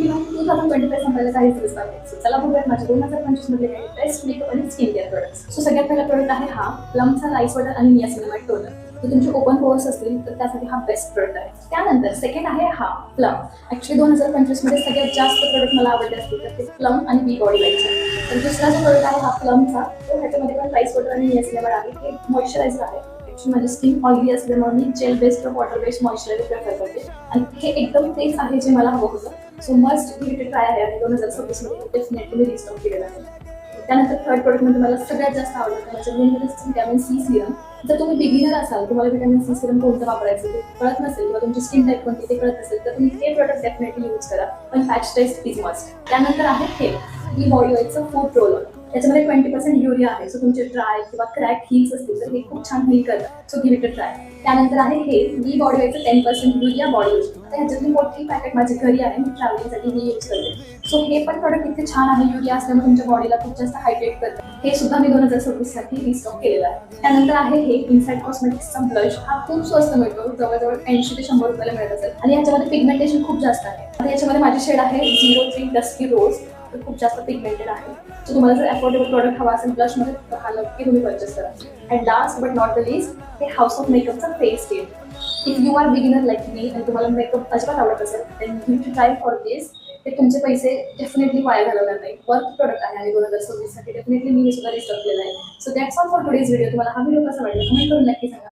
2025 संपायला काहीच दिवस बाकी. सो चला बघूयात माझ्या 2025 मधले काही बेस्ट मेकअप आणि स्किन केअर प्रोडक्ट्स. सो सगळ्यात पहिला प्रोडक्ट आहे हा प्लमचा राईस वॉटर आणि नियासिनामाइड टोनर. जर तुमचे ओपन पोअर्स असतील तर त्यासाठी हा बेस्ट प्रोडक्ट आहे. त्यानंतर सेकंड आहे हा प्लम. ऍक्च्युली 2025 मध्ये सगळ्यात जास्त प्रोडक्ट मला आवडले असतील तर ते प्लम आणि बी बॉडी वाईटचे. तर दुसरा जो प्रोडक्ट आहे हा प्लमचा, तो ह्याच्यामध्ये पण राईस वॉटर आणि नियासिनामाइड आहे. हे मॉइश्चरायझर आहे. माझी स्किन ऑइली असल्यामुळे मी gel based water based moisturizer prefer करते आणि हे एकदम तेच आहे जे मला हवं होतं. So must give it a try आहे आणि 2026 मध्ये डेफिनेटली मी रिस्टॉक केलेलं आहे. त्यानंतर थर्ड प्रोडक्ट मध्ये मला सगळ्यात जास्त आवडतं माझ्या व्हिटॅमिन सी सिरम. जर तुम्ही बिगिनर असाल, तुम्हाला व्हिटॅमिन सी सिरम कोणतं वापरायचं ते कळत नसेल किंवा तुमची स्किन टाईप कोणती ते कळत नसेल तर तुम्ही हे प्रोडक्ट डेफिनेटली यूज करा. पण पॅच टेस्ट इज मस्ट. त्यानंतर आहे हे बॉडी ऑइलचं फूड रोल ऑन. त्याच्यामध्ये 20% युरिया आहे. सो तुमचे ड्राय किंवा क्रॅक हील्स असतील तर हे खूप छान हील करतात. So give it a try. त्यानंतर आहे हे बी बॉडी ऑइलचं 10% युरिया बॉडी लोशन. आता ह्याच्यातली मोठी पॅकेट माझी घरी आहे, मी ट्रॅव्हलिंगसाठी हे यूज करते. सो हे पण प्रोडक्ट इतके छान आहे. युरिया असल्यामुळे तुमच्या बॉडीला खूप जास्त हायड्रेट करतं. हे सुद्धा मी 2026 साठी रिस्टॉक केलेलं आहे. त्यानंतर आहे हे इनसाइड कॉस्मेटिक्सचा ब्लश. हा खूप स्वस्त मिळतो, जवळजवळ 80 ते 100 रुपयाला मिळत असेल आणि ह्याच्यामध्ये पिगमेंटेशन खूप जास्त आहे. आता ह्याच्यामध्ये माझी शेड आहे 03 डस्की रोज. खूप जास्त पिगमेंटेड आहे. सो तुम्हाला जर अफोर्डेबल प्रोडक्ट हवा असेल ब्लशमध्ये तर हा नक्की तुम्ही परचेस करा. And last but not the list, हे हाऊस ऑफ मेकअपचा face cream. If you are beginner like me आणि तुम्हाला मेकअप अजिबात आवडत असेल then you too try for this. ते तुमचे पैसे डेफिनेटली वाया घालवणार नाही. वर्थ प्रोडक्ट आहे आणि 2026 साठी डेफिनेटली मी हे सुद्धा रिस्टॉक केलेलं आहे. So that's all for today's video. तुम्हाला हा व्हिडिओ कसा वाटला कमेंट करून नक्की सांगा.